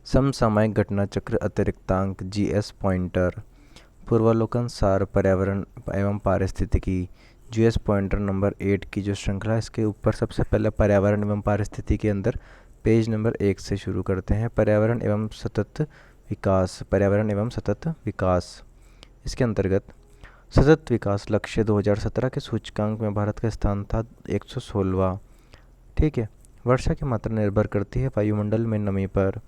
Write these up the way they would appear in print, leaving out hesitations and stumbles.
समसामयिक घटना चक्र अतिरिक्तांक जीएस पॉइंटर। पूर्वावलोकन सार पर्यावरण एवं पारिस्थितिकी जीएस पॉइंटर नंबर 8 की जो श्रृंखला है, इसके ऊपर सबसे पहले पर्यावरण एवं पारिस्थितिकी के अंदर पेज नंबर 1 से शुरू करते हैं। पर्यावरण एवं सतत विकास। पर्यावरण एवं सतत विकास, इसके अंतर्गत सतत विकास लक्ष्य 2017 के सूचकांक में भारत का स्थान था 116वां। ठीक है। वर्षा की मात्रा निर्भर करती है वायुमंडल में नमी पर।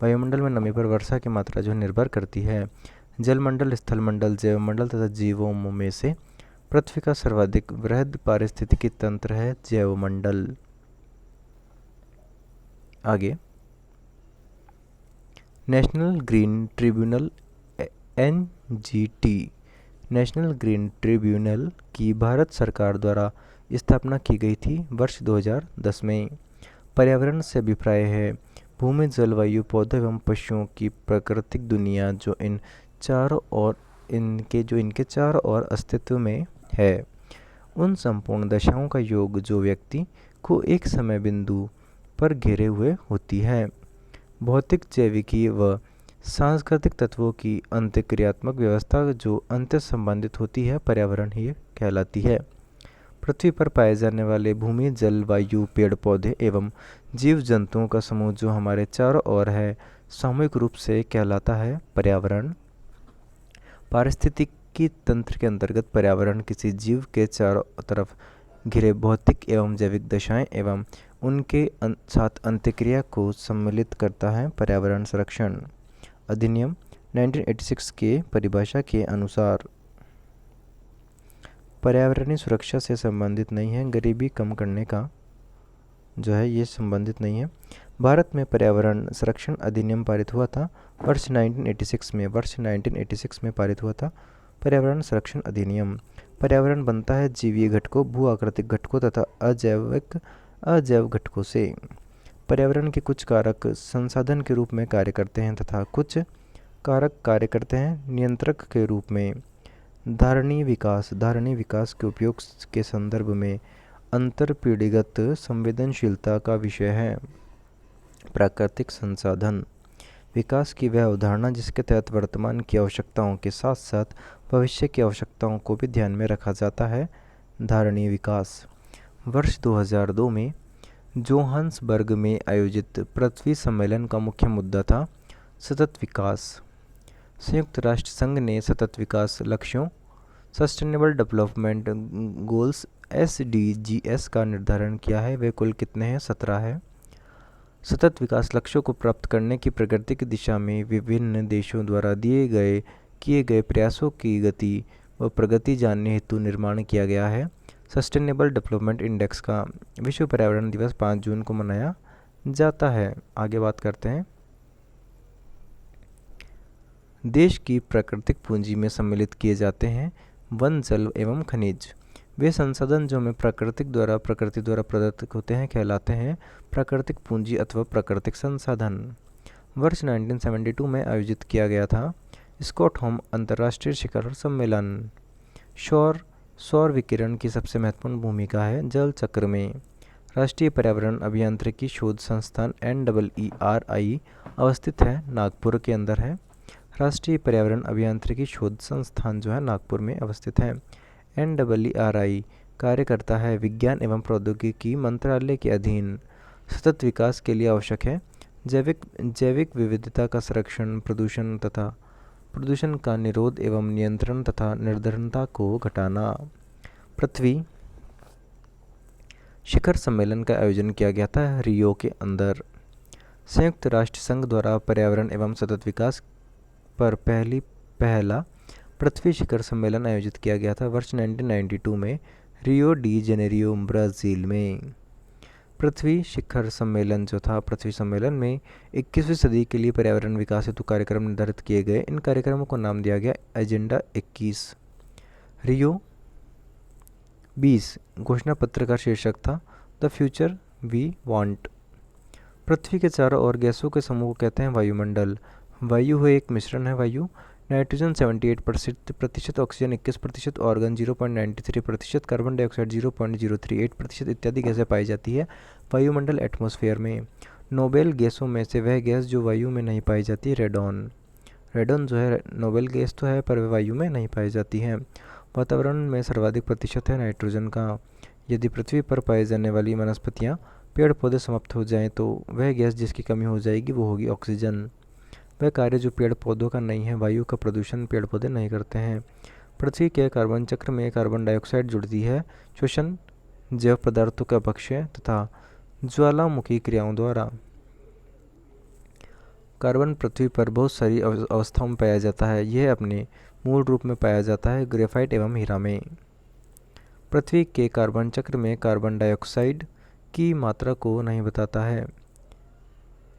वायुमंडल में नमी पर वर्षा की मात्रा जो निर्भर करती है। जलमंडल, स्थलमंडल, जैवमंडल तथा जीवों में से पृथ्वी का सर्वाधिक वृहद पारिस्थितिकी तंत्र है जैवमंडल। आगे, national green tribunal NGT, national green tribunal की भारत सरकार द्वारा स्थापना की गई थी वर्ष 2010 में। पर्यावरण से अभिप्राय है भूमि, जलवायु, पौधे एवं पशुओं की प्राकृतिक दुनिया जो इनके चारों ओर अस्तित्व में है, उन संपूर्ण दशाओं का योग जो व्यक्ति को एक समय बिंदु पर घेरे हुए होती है। भौतिक, जैविकी व सांस्कृतिक तत्वों की अंतःक्रियात्मक व्यवस्था जो अंतर संबंधित होती है, पर्यावरण ही कहलाती है। पृथ्वी पर पाए जाने वाले भूमि, जल, वायु, पेड़ पौधे एवं जीव जंतुओं का समूह जो हमारे चारों ओर है, सामूहिक रूप से कहलाता है पर्यावरण। पारिस्थितिकी तंत्र के अंतर्गत पर्यावरण किसी जीव के चारों तरफ घिरे भौतिक एवं जैविक दशाएं एवं उनके साथ अंतःक्रिया को सम्मिलित करता है। पर्यावरण संरक्षण अधिनियम 1986 के परिभाषा के अनुसार पर्यावरणीय सुरक्षा से संबंधित नहीं है, गरीबी कम करने का जो है ये संबंधित नहीं है। भारत में पर्यावरण संरक्षण अधिनियम पारित हुआ था वर्ष 1986 में पारित हुआ था पर्यावरण संरक्षण अधिनियम। पर्यावरण बनता है जीवीय घटकों, भू आकृतिक घटकों तथा अजैव घटकों से। पर्यावरण के कुछ कारक संसाधन के रूप में कार्य करते हैं तथा कुछ कारक कार्य करते हैं नियंत्रक के रूप में। धारणीय विकास के उपयोग के संदर्भ में अंतरपीढ़ीगत संवेदनशीलता का विषय है। प्राकृतिक संसाधन विकास की वह अवधारणा जिसके तहत वर्तमान की आवश्यकताओं के साथ साथ भविष्य की आवश्यकताओं को भी ध्यान में रखा जाता है। धारणीय विकास वर्ष 2002 में जोहान्सबर्ग में आयोजित पृथ्वी सम्मेलन का मुख्य मुद्दा था सतत विकास। संयुक्त राष्ट्र संघ ने सतत विकास लक्ष्यों सस्टेनेबल डेवलपमेंट गोल्स SDGs का निर्धारण किया है। वे कुल कितने हैं? 17 है। सतत विकास लक्ष्यों को प्राप्त करने की प्रगति की दिशा में विभिन्न देशों द्वारा किए गए प्रयासों की गति व प्रगति जानने हेतु निर्माण किया गया है। सस्टेनेबल डेवलपमेंट इंडेक्स का विश्व पर्यावरण दिवस 5 जून को मनाया जाता है। आगे बात करते हैं। देश की प्राकृतिक पूंजी में सम्मिलित किए जाते हैं वन, जल एवं खनिज। वे संसाधन जो हमें प्रकृति द्वारा प्रदत्त होते हैं कहलाते हैं प्राकृतिक पूंजी अथवा प्राकृतिक संसाधन। वर्ष 1972 में आयोजित किया गया था स्टॉकहोम अंतर्राष्ट्रीय शिखर सम्मेलन। सौर विकिरण की सबसे महत्वपूर्ण भूमिका है जल चक्र में। राष्ट्रीय पर्यावरण अभियांत्रिकी शोध संस्थान NEERI अवस्थित है, नागपुर के अंदर है। राष्ट्रीय पर्यावरण अभियांत्रिकी शोध संस्थान जो है नागपुर में अवस्थित है। NEERI कार्य करता है विज्ञान एवं प्रौद्योगिकी मंत्रालय के अधीन। सतत विकास के लिए आवश्यक है जैविक विविधता का संरक्षण, प्रदूषण का निरोध एवं नियंत्रण तथा निर्धनता को घटाना। पृथ्वी शिखर सम्मेलन का आयोजन किया गया था रियो के अंदर। संयुक्त राष्ट्र संघ द्वारा पर्यावरण एवं सतत विकास पर पहला पृथ्वी शिखर सम्मेलन आयोजित किया गया था वर्ष 1992 में रियो डी जेनेरियो, ब्राज़ील में। पृथ्वी शिखर सम्मेलन जो था, पृथ्वी सम्मेलन में 21वीं सदी के लिए पर्यावरण विकास हेतु कार्यक्रम निर्धारित किए गए। इन कार्यक्रमों को नाम दिया गया एजेंडा 21। रियो 20 घोषणा पत्र का शीर्षक था द फ्यूचर वी वांट। पृथ्वी के चारों ओर गैसों के समूह को कहते हैं वायुमंडल। वायु है एक मिश्रण है वायु। Nitrogen 78%, oxygen 21%, organ 0.93%, carbon dioxide 0.038% इत्यादि गैसें पाई जाती है वायुमंडल एटमॉस्फेयर में। नोबेल गैसों में से वह गैस जो वायु में नहीं पाई जाती, रेडॉन। रेडॉन जो है नोबेल गैस तो है पर वायु में नहीं पाई जाती है। वातावरण में सर्वाधिक प्रतिशत है नाइट्रोजन का। यदि पृथ्वी पर पाई जाने वाली वनस्पतियाँ पेड़ पौधे समाप्त हो जाएं तो वह गैस जिसकी कमी हो जाएगी वो होगी ऑक्सीजन। वह कार्य जो पेड़ पौधों का नहीं है, वायु का प्रदूषण पेड़ पौधे नहीं करते हैं। पृथ्वी के कार्बन चक्र में कार्बन डाइऑक्साइड जुड़ती है श्वसन, जैव पदार्थों का अपक्षय तथा ज्वालामुखी क्रियाओं द्वारा। कार्बन पृथ्वी पर बहुत सारी अवस्थाओं में पाया जाता है। यह अपने मूल रूप में पाया जाता है ग्रेफाइट एवं हीरा में। पृथ्वी के कार्बन चक्र में कार्बन डाइऑक्साइड की मात्रा को नहीं बताता है,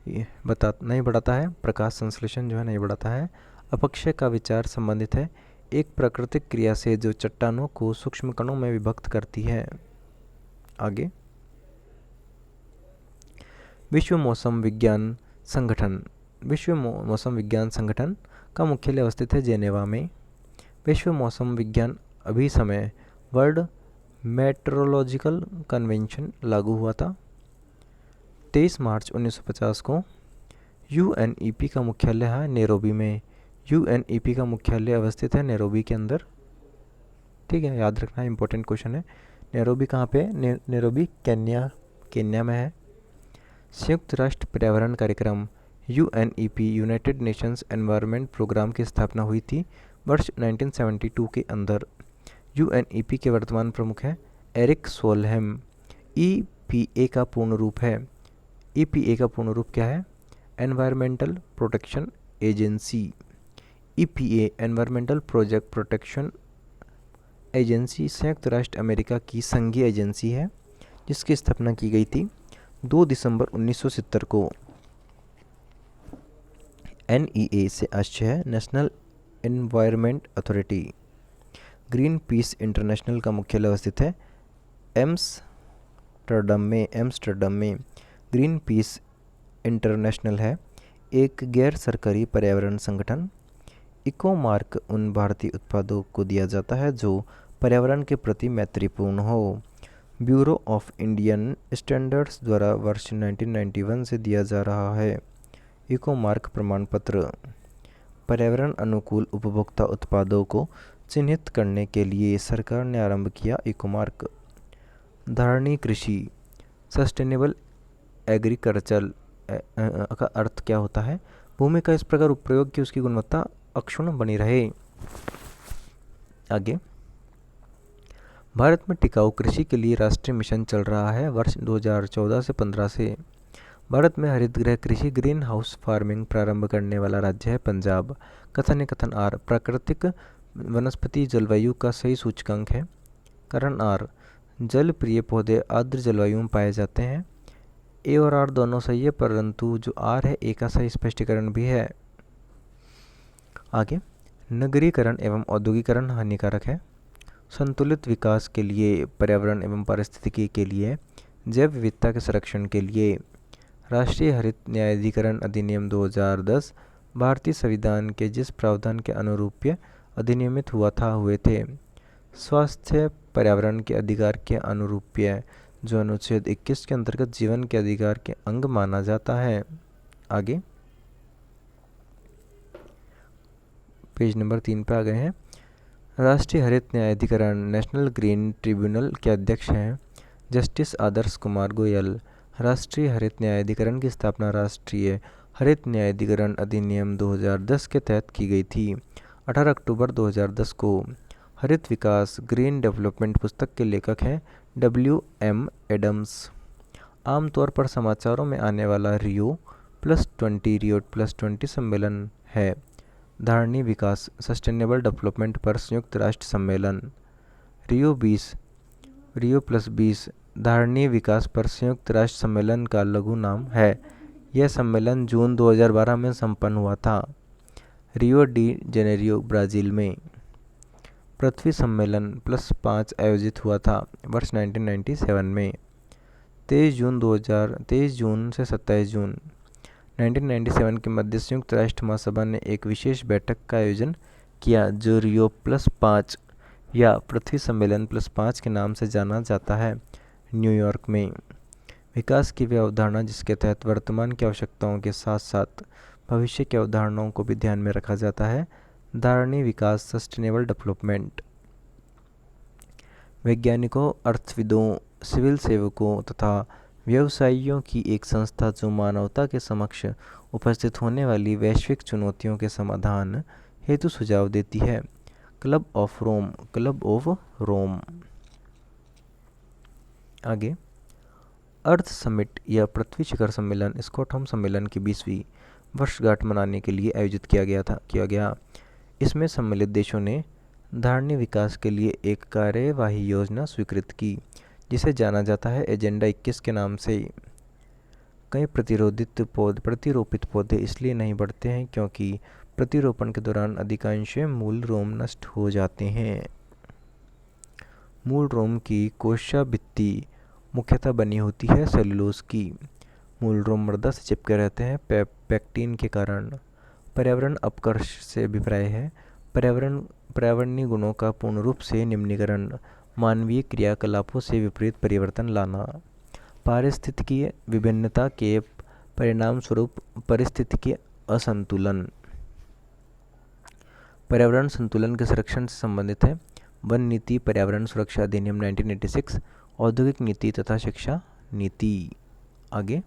नहीं बढ़ाता है। प्रकाश संश्लेषण जो है नहीं बढ़ाता है। अपक्षय का विचार संबंधित है एक प्राकृतिक क्रिया से जो चट्टानों को सूक्ष्म कणों में विभक्त करती है। आगे, विश्व मौसम विज्ञान संगठन। विश्व मौसम विज्ञान संगठन का मुख्यालय अवस्थित है जेनेवा में। विश्व मौसम विज्ञान अभिसमय वर्ल्ड मेट्रोलॉजिकल कन्वेंशन लागू हुआ था 23 मार्च 1950 को। यूएनईपी का मुख्यालय है नैरोबी में। यूएनईपी का मुख्यालय अवस्थित है नैरोबी के अंदर। ठीक है, याद रखना, इंपॉर्टेंट क्वेश्चन है। नैरोबी कहाँ पे? नैरोबी केन्या में है। संयुक्त राष्ट्र पर्यावरण कार्यक्रम UNEP United Nations Environment Programme की स्थापना हुई थी वर्ष 1972 के अंदर। यूएनईपी के वर्तमान प्रमुख हैं एरिक सोलहेम। ईपीए का पूर्ण रूप है, ईपीए का पूर्ण रूप क्या है? Environmental protection agency. EPA environmental project protection agency संयुक्त राष्ट्र अमेरिका की संघीय एजेंसी है जिसकी स्थापना की गई थी 2 दिसंबर 1970 को। एनईए से आशय है national environment authority. Green peas international का मुख्यालय अवस्थित है एम्स्टर्डम में। ग्रीन पीस इंटरनेशनल है एक गैर सरकारी पर्यावरण संगठन। इको मार्क उन भारतीय उत्पादों को दिया जाता है जो पर्यावरण के प्रति मैत्रीपूर्ण हो। ब्यूरो ऑफ इंडियन स्टैंडर्ड्स द्वारा वर्ष 1991 से दिया जा रहा है। इको मार्क प्रमाण पत्र पर्यावरण अनुकूल उपभोक्ता उत्पादों को चिन्हित करने के लिए सरकार ने आरंभ किया इको मार्क। धारणी कृषि सस्टेनेबल एग्रीकल्चर का अर्थ क्या होता है? भूमि का इस प्रकार उपयोग कि उसकी गुणवत्ता अक्षुण्ण बनी रहे। आगे, भारत में टिकाऊ कृषि के लिए राष्ट्रीय मिशन चल रहा है वर्ष 2014 से 15 से। भारत में हरित गृह कृषि ग्रीन हाउस फार्मिंग प्रारंभ करने वाला राज्य है पंजाब। कथन कथन आर प्राकृतिक वनस्पति जलवायु का सही सूचकांक है। कारण आर जल प्रिय पौधे आर्द्र जलवायु में पाए जाते हैं। ए और आर दोनों सही है परंतु जो आर है ए का सही स्पष्टीकरण भी है। आगे, नगरीकरण एवं औद्योगिकरण हानिकारक है। संतुलित विकास के लिए, पर्यावरण एवं पारिस्थितिकी के लिए, जैव विविधता के संरक्षण के लिए राष्ट्रीय हरित न्यायाधिकरण अधिनियम 2010 भारतीय संविधान के जिस प्रावधान के अनुरूप अधिनियमित हुए थे, स्वास्थ्य पर्यावरण के अधिकार के अनुरूप जो अनुच्छेद 21 के अंतर्गत जीवन के अधिकार के अंग माना जाता है। आगे, पेज नंबर 3 पे आ गए हैं। राष्ट्रीय हरित न्यायाधिकरण नेशनल ग्रीन ट्रिब्यूनल के अध्यक्ष हैं जस्टिस आदर्श कुमार गोयल। राष्ट्रीय हरित न्यायाधिकरण की स्थापना राष्ट्रीय हरित न्यायाधिकरण अधिनियम 2010 के तहत की गई थी 18 अक्टूबर 2010 को। हरित विकास ग्रीन डेवलपमेंट पुस्तक के लेखक हैं WM एडम्स। आमतौर पर समाचारों में आने वाला रियो+20 सम्मेलन है। धारणी विकास सस्टेनेबल डेवलपमेंट पर संयुक्त राष्ट्र सम्मेलन रियो+20 धारणीय विकास पर संयुक्त राष्ट्र सम्मेलन का लघु नाम है। यह सम्मेलन जून 2012 में संपन्न हुआ था रियो डी जेनेरियो ब्राज़ील में। पृथ्वी सम्मेलन +5 आयोजित हुआ था वर्ष 1997 में। 23 जून से 27 जून 1997 के मध्य संयुक्त राष्ट्र महासभा ने एक विशेष बैठक का आयोजन किया जो रियो+5 या पृथ्वी सम्मेलन +5 के नाम से जाना जाता है न्यूयॉर्क में। विकास की वह अवधारणा जिसके तहत वर्तमान की आवश्यकताओं के साथ साथ भविष्य की अवधारणाओं को भी ध्यान में रखा जाता है। धारणीय विकास, सस्टेनेबल डेवलपमेंट। वैज्ञानिकों, अर्थविदों, सिविल सेवकों तथा व्यवसायियों की एक संस्था जो मानवता के समक्ष उपस्थित होने वाली वैश्विक चुनौतियों के समाधान हेतु सुझाव देती है। Club of Rome, club of Rome. आगे, अर्थ समिट या पृथ्वी शिखर सम्मेलन स्टॉकहोम सम्मेलन की 20वीं वर्षगांठ मनाने के लिए आयोजित किया गया। इसमें सम्मिलित देशों ने धारणीय विकास के लिए एक कार्यवाही योजना स्वीकृत की, जिसे जाना जाता है एजेंडा 21 के नाम से। कई प्रतिरोपित पौधे इसलिए नहीं बढ़ते हैं क्योंकि प्रतिरोपण के दौरान अधिकांश मूल रोम नष्ट हो जाते हैं। मूल रोम की कोशिका भित्ति मुख्यतः बनी होती है सेलुलोज की। मूल रोम मृदा से चिपके रहते हैं पेक्टिन के कारण। पर्यावरण अपकर्ष से अभिप्राय है पर्यावरणीय गुणों का पूर्ण रूप से निम्नीकरण, मानवीय क्रियाकलापों से विपरीत परिवर्तन लाना, पारिस्थितिकीय विभिन्नता के परिणाम स्वरूप पारिस्थितिकीय असंतुलन। पर्यावरण संतुलन के संरक्षण से संबंधित है वन नीति, पर्यावरण सुरक्षा अधिनियम 1986, औद्योगिक नीति तथा शिक्षा नीति। आगे,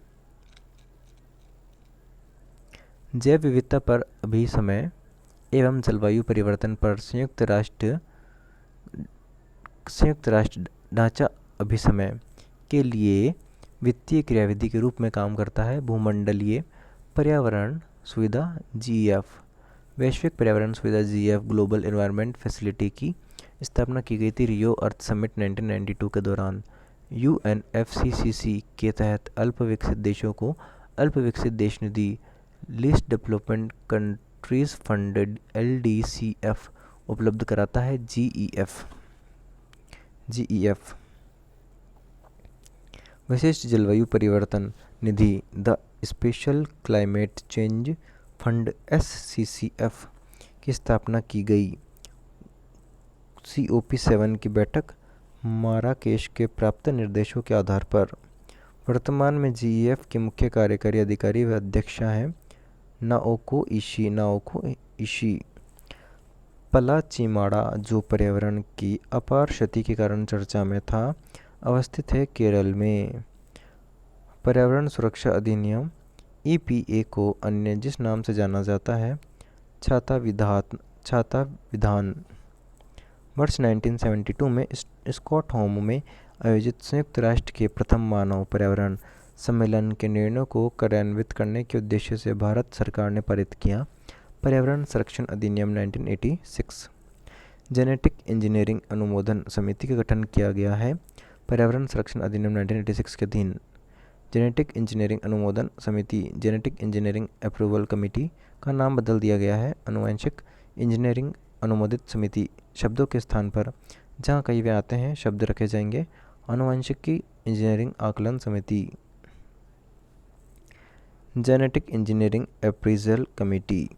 जैव विविधता पर अभिसमय एवं जलवायु परिवर्तन पर संयुक्त राष्ट्र ढांचा अभिसमय के लिए वित्तीय क्रियाविधि के रूप में काम करता है। भूमंडलीय पर्यावरण सुविधा GEF, वैश्विक पर्यावरण सुविधा GEF ग्लोबल एनवायरनमेंट फैसिलिटी की स्थापना की गई थी रियो अर्थ समिट 1992 के दौरान। UNFCCC के तहत अल्प विकसित देशों को अल्प विकसित देश निधि, least development countries funded LDCF उपलब्ध कराता है GEF। विशिष्ट जलवायु परिवर्तन निधि, the special climate change fund SCCF की स्थापना की गई। COP7 की बैठक माराकेश के प्राप्त निर्देशों के आधार पर। वर्तमान में GEF के मुख्य कार्यकारी अधिकारी व अध्यक्षा हैं नाओको इशी। पलाचीमाड़ा, जो पर्यावरण की अपार क्षति के कारण चर्चा में था, अवस्थित है केरल में। पर्यावरण सुरक्षा अधिनियम EPA को अन्य जिस नाम से जाना जाता है छाता विधान वर्ष 1972 में स्टॉकहोम में आयोजित संयुक्त राष्ट्र के प्रथम मानव पर्यावरण सम्मेलन के निर्णयों को कार्यान्वित करने के उद्देश्य से भारत सरकार ने पारित किया पर्यावरण संरक्षण अधिनियम 1986। जेनेटिक इंजीनियरिंग अनुमोदन समिति का गठन किया गया है पर्यावरण संरक्षण अधिनियम 1986 के अधीन। जेनेटिक इंजीनियरिंग अनुमोदन समिति, जेनेटिक इंजीनियरिंग अप्रूवल कमेटी का नाम बदल दिया गया है आनुवंशिक इंजीनियरिंग अनुमोदित समिति शब्दों के स्थान पर जहाँ कहीं वे आते हैं शब्द रखे जाएंगे आनुवंशिकी इंजीनियरिंग आकलन समिति। Genetic engineering appraisal committee.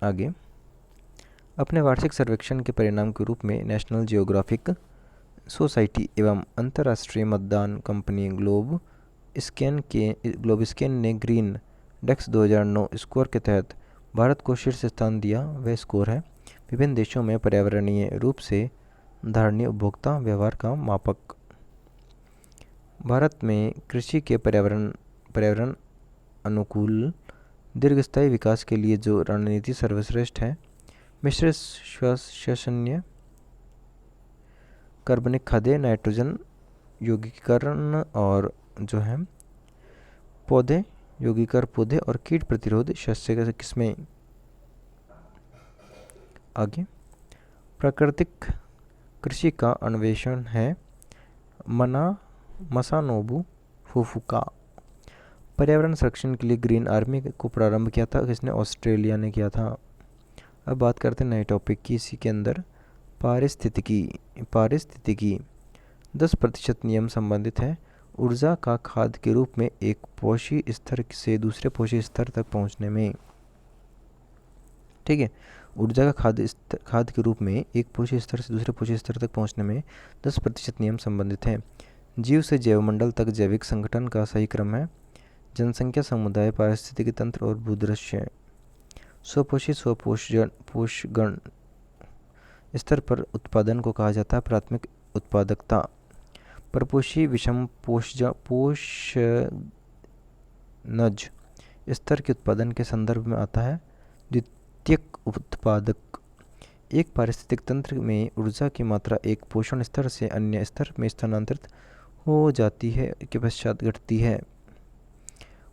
आगे, अपने वार्षिक सर्वेक्षण के परिणाम के रूप में नेशनल जियोग्राफिक सोसाइटी एवं अंतर्राष्ट्रीय मतदान कंपनी ग्लोब स्कैन ने ग्रीन डेक्स 2009 स्कोर के तहत भारत को शीर्ष स्थान दिया। वह स्कोर है विभिन्न देशों में पर्यावरणीय रूप से धारणीय उपभोक्ता व्यवहार का मापक। भारत में कृषि के पर्यावरण अनुकूल दीर्घस्थायी विकास के लिए जो रणनीति सर्वश्रेष्ठ है, मिश्र श्वसनीय कार्बनिक खाद्य, नाइट्रोजन यौगिकीकरण और जो है पौधे और कीट प्रतिरोध शस्य किस्में। आगे, प्राकृतिक कृषि का अन्वेषण है मसानोबु फुफुका। पर्यावरण संरक्षण के लिए ग्रीन आर्मी को प्रारंभ किया था किसने? ऑस्ट्रेलिया ने किया था। अब बात करते हैं नए टॉपिक की। इसी के अंदर पारिस्थितिकी 10% नियम संबंधित है ऊर्जा का खाद के रूप में एक पोषी स्तर से दूसरे पोषी स्तर तक पहुंचने में। ठीक है, ऊर्जा का खाद के रूप में एक पोषी स्तर से दूसरे पोषी स्तर तक पहुंचने में 10% नियम संबंधित है। जीव से जैवमंडल तक जैविक संगठन का सही क्रम है। जनसंख्या, समुदाय, पारिस्थितिकी तंत्र और भूदृश्य। स्वपोषी पोषगण स्तर पर उत्पादन को कहा जाता है प्राथमिक उत्पादकता। परपोषी विषम पोषनज स्तर के उत्पादन के संदर्भ में आता है द्वितीयक उत्पादक। एक पारिस्थितिक तंत्र में ऊर्जा की मात्रा एक पोषण स्तर से अन्य स्तर में स्थानांतरित हो जाती है के पश्चात घटती है।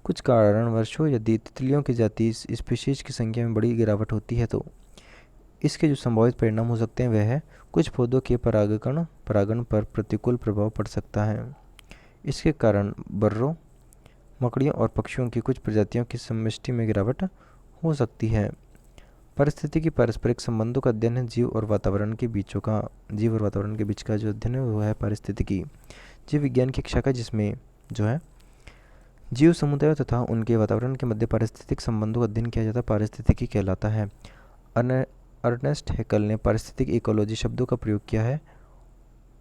कुछ कारणवशों यदि तितलियों की जाति स्पीशीज की संख्या में बड़ी गिरावट होती है तो इसके जो संभावित परिणाम हो सकते हैं वह है कुछ पौधों के परागण पर प्रतिकूल प्रभाव पड़ सकता है। इसके कारण बर्रों, मकड़ियों और पक्षियों की कुछ प्रजातियों की समष्टि में गिरावट हो सकती है। पारिस्थितिकी पारस्परिक संबंधों का अध्ययन है। जीव और वातावरण के बीच का जो अध्ययन है वो है पारिस्थितिकी। जीव विज्ञान की एक शाखा जिसमें जो है जीव समुदायों तथा उनके वातावरण के मध्य पारिस्थितिक संबंधों का अध्ययन किया जाता है पारिस्थितिकी कहलाता है। अर्नेस्ट हैकल ने पारिस्थितिक इकोलॉजी शब्दों का प्रयोग किया है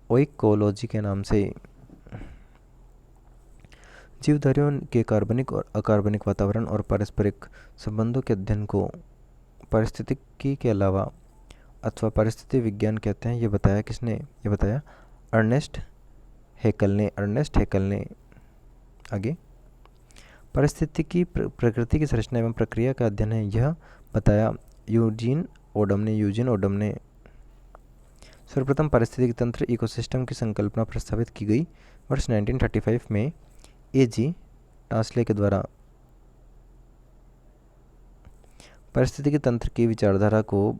ओइकोलॉजी के नाम से। जीवधारियों के कार्बनिक और अकार्बनिक वातावरण और पारस्परिक संबंधों के अध्ययन को पारिस्थितिकी के अलावा अथवा पारिस्थितिकी विज्ञान कहते हैं। ये बताया किसने? ये बताया अर्नेस्ट हैकल ने। आगे पारिस्थितिकी प्रकृति की संरचना एवं प्रक्रिया का अध्ययन है, यह बताया यूजीन ओडम ने। सर्वप्रथम पारिस्थितिकी तंत्र इकोसिस्टम की संकल्पना प्रस्तावित की गई वर्ष 1935 में एजी टास्ले के द्वारा। पारिस्थितिकी तंत्र की विचारधारा को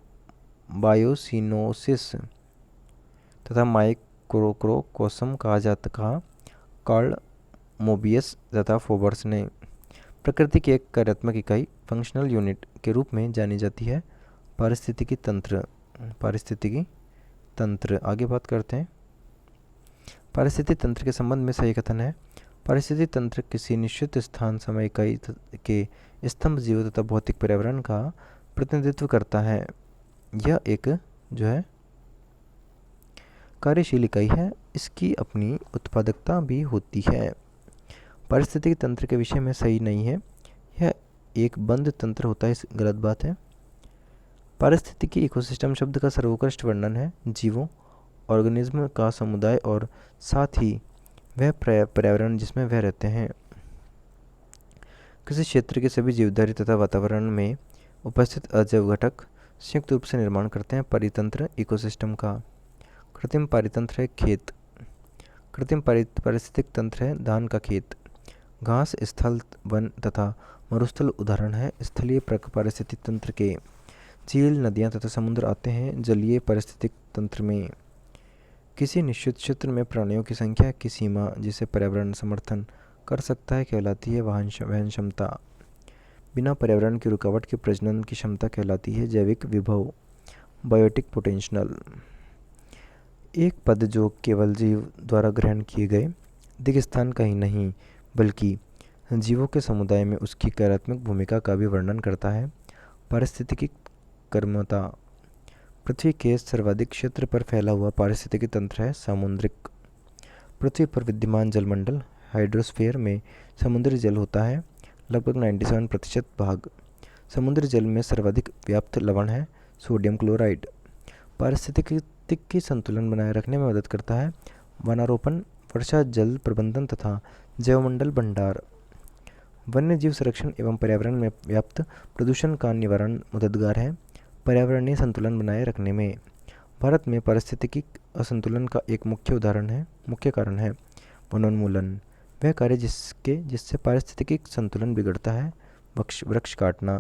बायोसिनोसिस तथा माइक्रोकोकॉस्म कहा कार्ल मोबियस तथा फोबर्स ने। प्रकृति की एक कार्यात्मक इकाई फंक्शनल यूनिट के रूप में जानी जाती है पारिस्थितिकी तंत्र। आगे बात करते हैं। पारिस्थितिकी तंत्र के संबंध में सही कथन है। पारिस्थितिकी तंत्र किसी निश्चित स्थान समय इकाई के स्तंभ जीव तथा भौतिक पर्यावरण का प्रतिनिधित्व करता है। यह एक जो है कार्यशील इकाई है, इसकी अपनी उत्पादकता भी होती है। पारिस्थितिकी तंत्र के विषय में सही नहीं है, यह एक बंद तंत्र होता है, गलत बात है। पारिस्थितिकी इकोसिस्टम शब्द का सर्वोत्कृष्ट वर्णन है जीवों, ऑर्गेनिज्म का समुदाय और साथ ही वह पर्यावरण जिसमें वह रहते हैं। किसी क्षेत्र के सभी जीवधारी तथा वातावरण में उपस्थित अजैव घटक संयुक्त रूप से निर्माण करते हैं परितंत्र इकोसिस्टम का। कृत्रिम पारितंत्र है खेत। कृत्रिम पारिस्थितिक तंत्र है धान का खेत। घास, स्थल, वन तथा मरुस्थल उदाहरण है स्थलीय पारिस्थितिक तंत्र के। झील, नदियाँ तथा समुद्र आते हैं जलीय पारिस्थितिक तंत्र में। किसी निश्चित क्षेत्र में प्राणियों की संख्या की सीमा जिसे पर्यावरण समर्थन कर सकता है कहलाती है वहन क्षमता। बिना पर्यावरण की रुकावट के प्रजनन की क्षमता कहलाती है जैविक विभव, बायोटिक पोटेंशियल। एक पद जो केवल जीव द्वारा ग्रहण किए गए दिग स्थान का ही नहीं बल्कि जीवों के समुदाय में उसकी कार्यात्मक भूमिका का भी वर्णन करता है पारिस्थितिकी कर्मता। पृथ्वी के सर्वाधिक क्षेत्र पर फैला हुआ पारिस्थितिकी तंत्र है सामुद्रिक। पृथ्वी पर विद्यमान जलमंडल हाइड्रोस्फीयर में समुद्री जल होता है लगभग 97% भाग। समुद्री जल में सर्वाधिक व्याप्त लवण है सोडियम क्लोराइड। पारिस्थितिकी संतुलन बनाए रखने में मदद करता है वनारोपण, वर्षा जल प्रबंधन तथा जैवमंडल भंडार। वन्य जीव संरक्षण एवं पर्यावरण में व्याप्त प्रदूषण का निवारण मददगार है पर्यावरणीय संतुलन बनाए रखने में। भारत में पारिस्थितिकी असंतुलन का एक मुख्य कारण है वनोन्मूलन। वह कार्य जिससे पारिस्थितिकी संतुलन बिगड़ता है वृक्ष काटना।